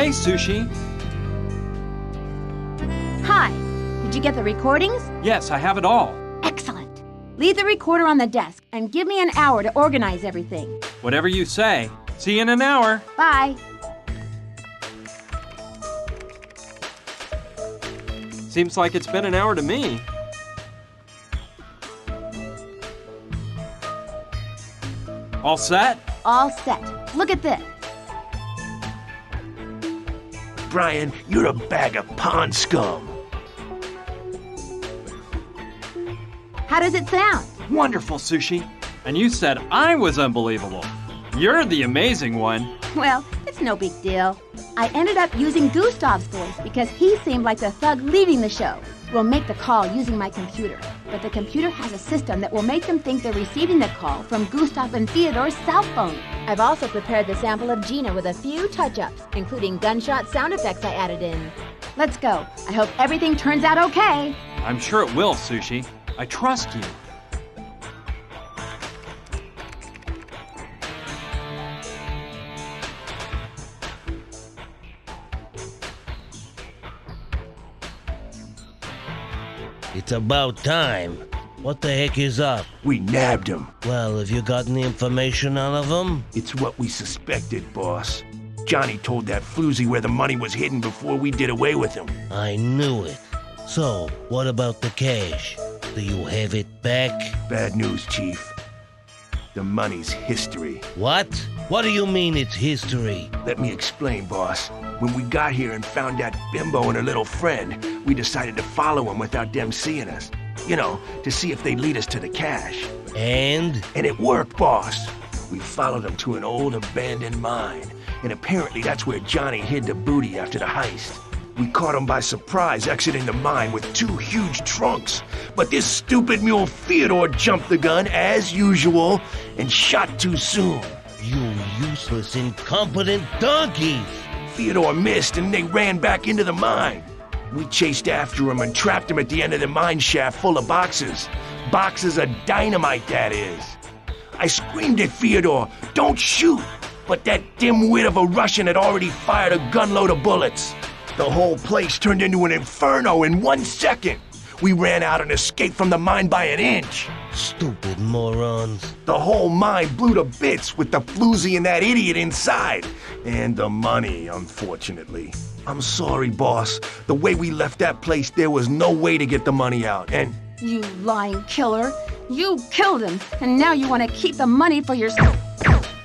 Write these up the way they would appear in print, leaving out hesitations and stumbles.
Hey, Sushi. Hi. Did you get the recordings? Yes, I have it all. Excellent. Leave the recorder on the desk and give me an hour to organize everything. Whatever you say. See you in an hour. Bye. Seems like it's been an hour to me. All set? All set. Look at this. Brian, you're a bag of pond scum. How does it sound? Wonderful, Sushi. And you said I was unbelievable. You're the amazing one. Well, it's no big deal. I ended up using Gustav's voice because he seemed like the thug leading the show. We'll make the call using my computer, but the computer has a system that will make them think they're receiving the call from Gustav and Theodore's cell phone. I've also prepared the sample of Gina with a few touch-ups, including gunshot sound effects I added in. Let's go. I hope everything turns out okay. I'm sure it will, Sushi. I trust you. It's about time. What the heck is up? We nabbed him. Well, have you got any information out of him? It's what we suspected, boss. Johnny told that floozy where the money was hidden before we did away with him. I knew it. So, what about the cash? Do you have it back? Bad news, Chief. The money's history. What? What do you mean it's history? Let me explain, boss. When we got here and found that bimbo and her little friend, we decided to follow them without them seeing us. You know, to see if they'd lead us to the cash. And? And it worked, boss. We followed them to an old abandoned mine, and apparently that's where Johnny hid the booty after the heist. We caught him by surprise exiting the mine with 2 huge trunks, but this stupid mule Theodore jumped the gun, as usual, and shot too soon. You useless, incompetent donkeys! Theodore missed and they ran back into the mine. We chased after him and trapped him at the end of the mine shaft full of boxes. Boxes of dynamite, that is. I screamed at Theodore, "Don't shoot!" But that dim-wit of a Russian had already fired a gunload of bullets. The whole place turned into an inferno in 1 second. We ran out and escaped from the mine by an inch. Stupid morons. The whole mine blew to bits with the floozy and that idiot inside. And the money, unfortunately. I'm sorry, boss. The way we left that place, there was no way to get the money out, and... You lying killer. You killed him, and now you want to keep the money for yourself.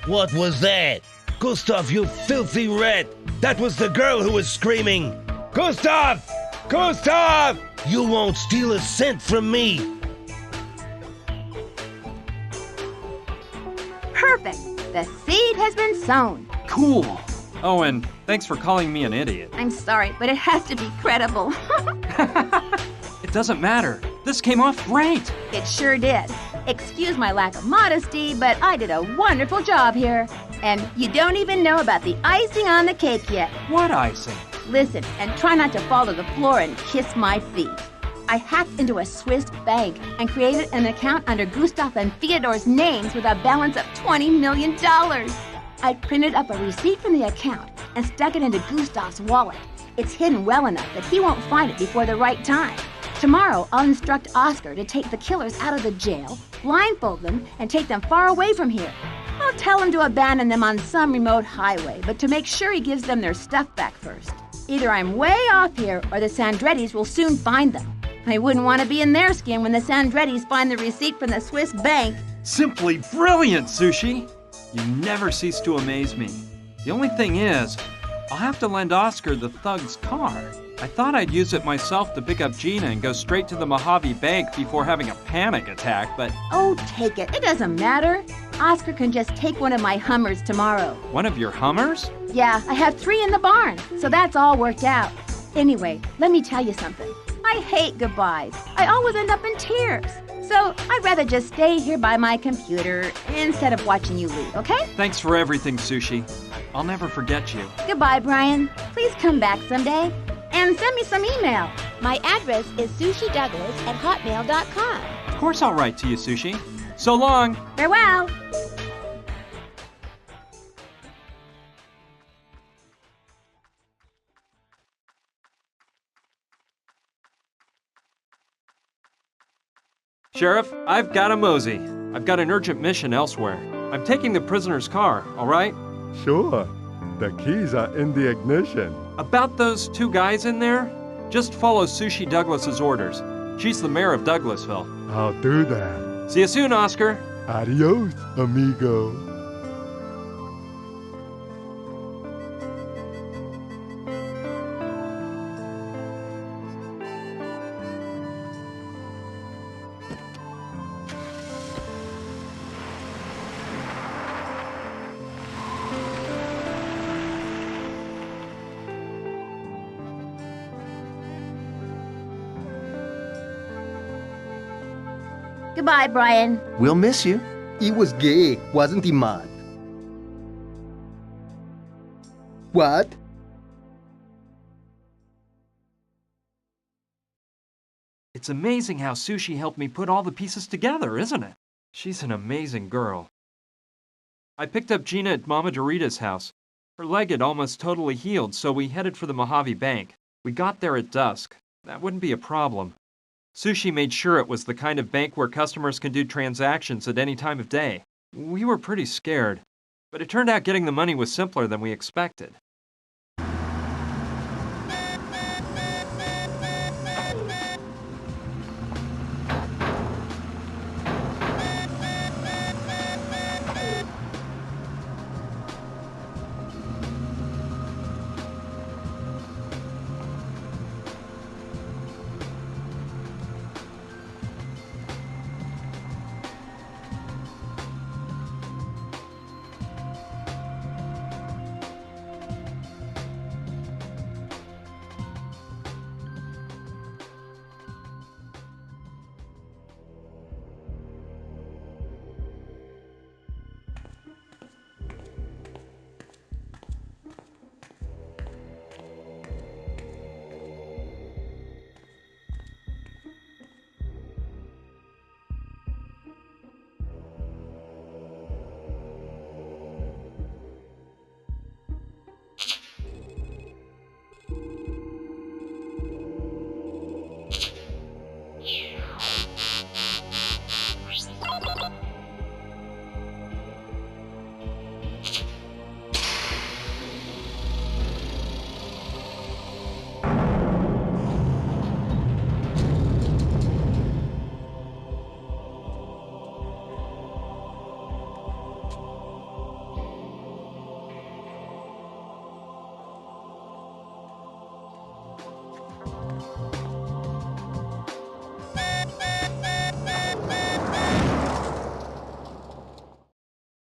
What was that? Gustav, you filthy rat! That was the girl who was screaming! Gustav! Gustav! You won't steal a cent from me! Perfect. The seed has been sown. Cool. Oh, and thanks for calling me an idiot. I'm sorry, but it has to be credible. It doesn't matter. This came off great. It sure did. Excuse my lack of modesty, but I did a wonderful job here. And you don't even know about the icing on the cake yet. What icing? Listen, and try not to fall to the floor and kiss my feet. I hacked into a Swiss bank and created an account under Gustav and Theodore's names with a balance of $20 million. I printed up a receipt from the account and stuck it into Gustav's wallet. It's hidden well enough that he won't find it before the right time. Tomorrow, I'll instruct Oscar to take the killers out of the jail, blindfold them, and take them far away from here. I'll tell him to abandon them on some remote highway, but to make sure he gives them their stuff back first. Either I'm way off here, or the Sandrettis will soon find them. I wouldn't want to be in their skin when the Sandrettis find the receipt from the Swiss bank. Simply brilliant, Sushi. You never cease to amaze me. The only thing is, I'll have to lend Oscar the thug's car. I thought I'd use it myself to pick up Gina and go straight to the Mojave Bank before having a panic attack, but... Oh, take it. It doesn't matter. Oscar can just take one of my Hummers tomorrow. One of your Hummers? Yeah, I have 3 in the barn, so that's all worked out. Anyway, let me tell you something. I hate goodbyes. I always end up in tears. So I'd rather just stay here by my computer instead of watching you leave, okay? Thanks for everything, Sushi. I'll never forget you. Goodbye, Brian. Please come back someday. And send me some email. My address is sushidouglas@hotmail.com. Of course I'll write to you, Sushi. So long. Farewell. Sheriff, I've got a mosey. I've got an urgent mission elsewhere. I'm taking the prisoner's car, all right? Sure. The keys are in the ignition. About those two guys in there, just follow Sushi Douglas's orders. She's the mayor of Douglasville. I'll do that. See you soon, Oscar. Adios, amigo. Goodbye, Brian. We'll miss you. He was gay, wasn't he, Matt? What? It's amazing how Sushi helped me put all the pieces together, isn't it? She's an amazing girl. I picked up Gina at Mama Dorita's house. Her leg had almost totally healed, so we headed for the Mojave Bank. We got there at dusk. That wouldn't be a problem. Sushi made sure it was the kind of bank where customers can do transactions at any time of day. We were pretty scared, but it turned out getting the money was simpler than we expected.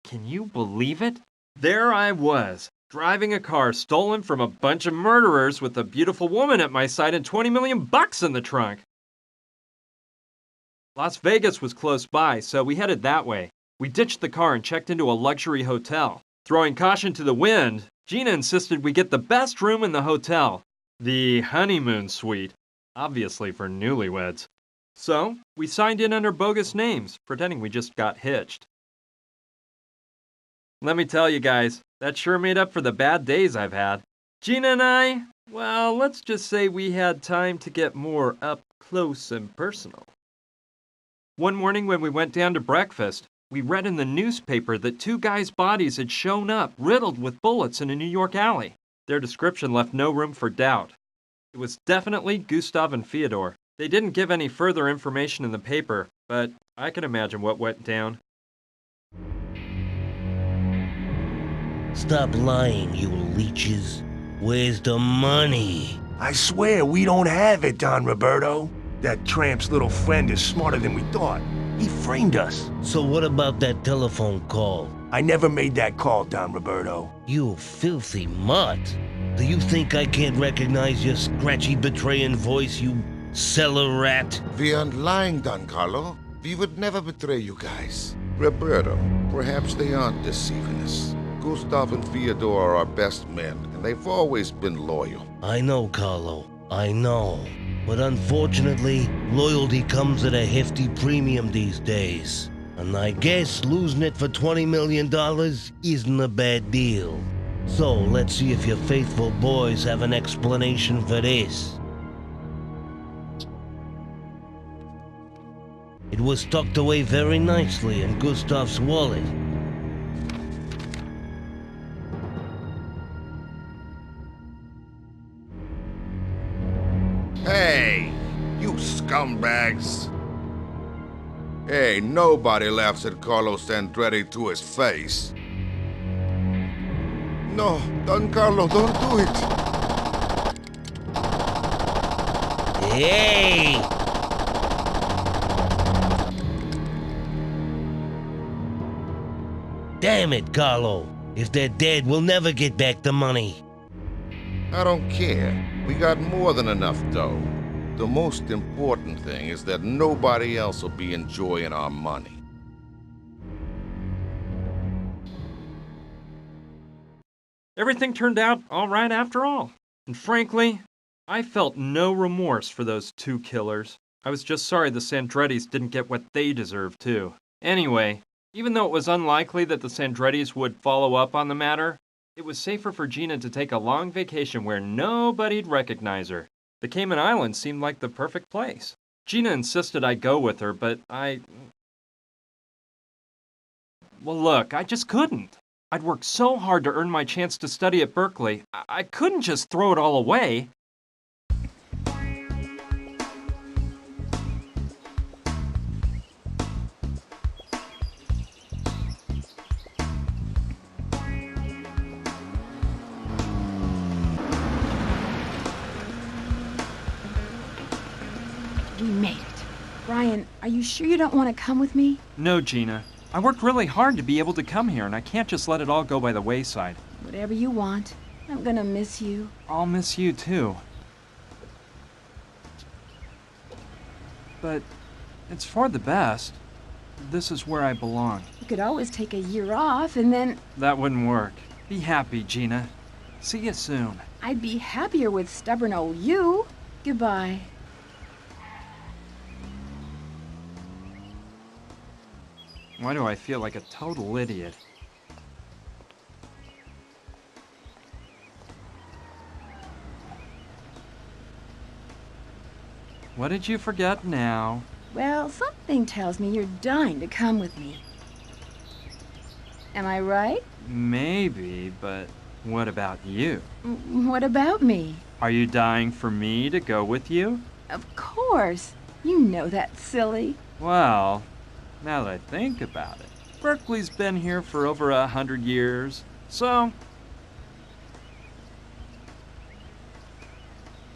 Can you believe it? There I was, driving a car stolen from a bunch of murderers with a beautiful woman at my side and 20 million bucks in the trunk. Las Vegas was close by, so we headed that way. We ditched the car and checked into a luxury hotel. Throwing caution to the wind, Gina insisted we get the best room in the hotel, the honeymoon suite, obviously for newlyweds. So, we signed in under bogus names, pretending we just got hitched. Let me tell you guys, that sure made up for the bad days I've had. Gina and I, well, let's just say we had time to get more up close and personal. One morning when we went down to breakfast, we read in the newspaper that two guys' bodies had shown up riddled with bullets in a New York alley. Their description left no room for doubt. It was definitely Gustav and Fyodor. They didn't give any further information in the paper, but I can imagine what went down. Stop lying, you leeches. Where's the money? I swear we don't have it, Don Roberto. That tramp's little friend is smarter than we thought. He framed us. So what about that telephone call? I never made that call, Don Roberto. You filthy mutt. Do you think I can't recognize your scratchy betraying voice, you cellar rat? We aren't lying, Don Carlo. We would never betray you guys. Roberto, perhaps they aren't deceiving us. Gustav and Fyodor are our best men, and they've always been loyal. I know, Carlo. I know. But unfortunately, loyalty comes at a hefty premium these days. And I guess losing it for $20 million isn't a bad deal. So let's see if your faithful boys have an explanation for this. It was tucked away very nicely in Gustav's wallet. Hey, you scumbags! Hey, nobody laughs at Carlos Andretti to his face. No, Don Carlo, don't do it! Hey! Damn it, Carlo. If they're dead, we'll never get back the money. I don't care. We got more than enough dough. The most important thing is that nobody else will be enjoying our money. Everything turned out all right after all. And frankly, I felt no remorse for those two killers. I was just sorry the Sandrettis didn't get what they deserved too. Anyway, even though it was unlikely that the Sandrettis would follow up on the matter, it was safer for Gina to take a long vacation where nobody'd recognize her. The Cayman Islands seemed like the perfect place. Gina insisted I go with her, but well, look, I just couldn't. I'd worked so hard to earn my chance to study at Berkeley. I couldn't just throw it all away. We made it. Brian, are you sure you don't want to come with me? No, Gina. I worked really hard to be able to come here, and I can't just let it all go by the wayside. Whatever you want. I'm gonna miss you. I'll miss you too. But it's for the best. This is where I belong. You could always take a year off and then... That wouldn't work. Be happy, Gina. See you soon. I'd be happier with stubborn old you. Goodbye. Why do I feel like a total idiot? What did you forget now? Well, something tells me you're dying to come with me. Am I right? Maybe, but what about you? What about me? Are you dying for me to go with you? Of course. You know that's silly. Well, now that I think about it, Berkeley's been here for over 100 years, so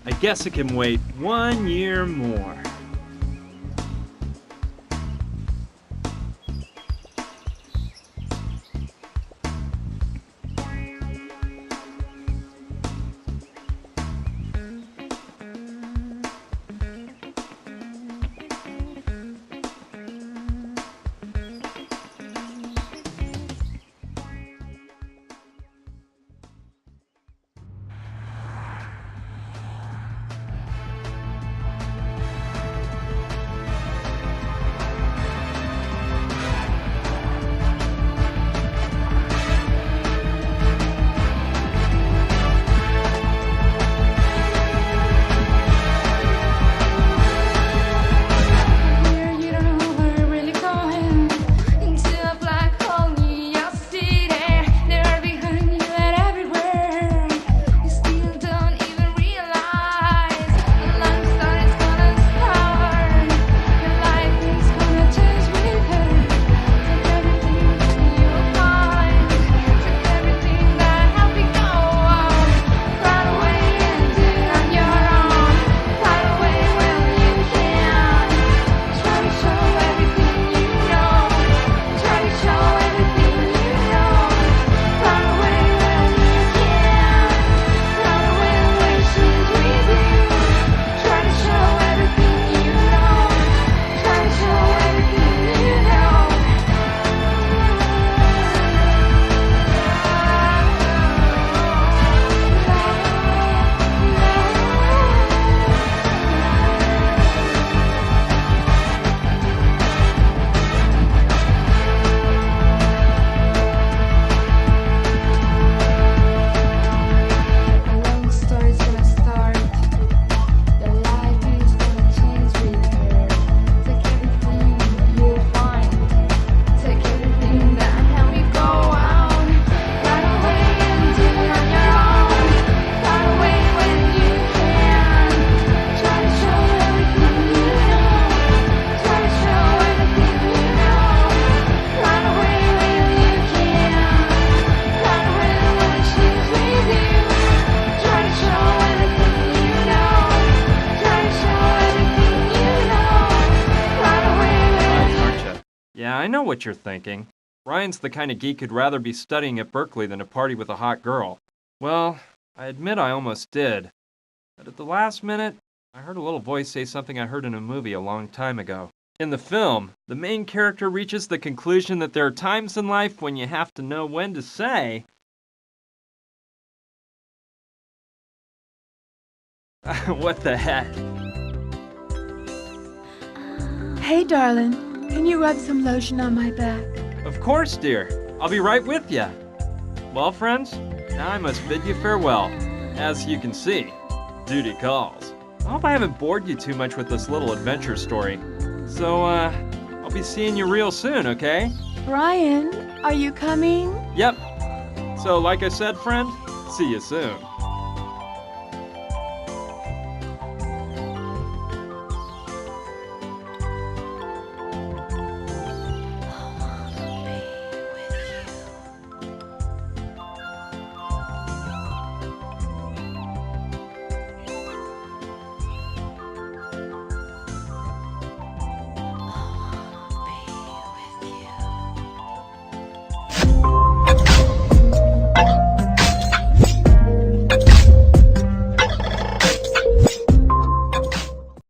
I guess it can wait 1 year more. Yeah, I know what you're thinking. Ryan's the kind of geek who'd rather be studying at Berkeley than to party with a hot girl. Well, I admit I almost did. But at the last minute, I heard a little voice say something I heard in a movie a long time ago. In the film, the main character reaches the conclusion that there are times in life when you have to know when to say, what the heck? Hey, darling, can you rub some lotion on my back? Of course, dear. I'll be right with you. Well, friends, now I must bid you farewell. As you can see, duty calls. I hope I haven't bored you too much with this little adventure story. So, I'll be seeing you real soon, okay? Brian, are you coming? Yep. So, like I said, friend, see you soon.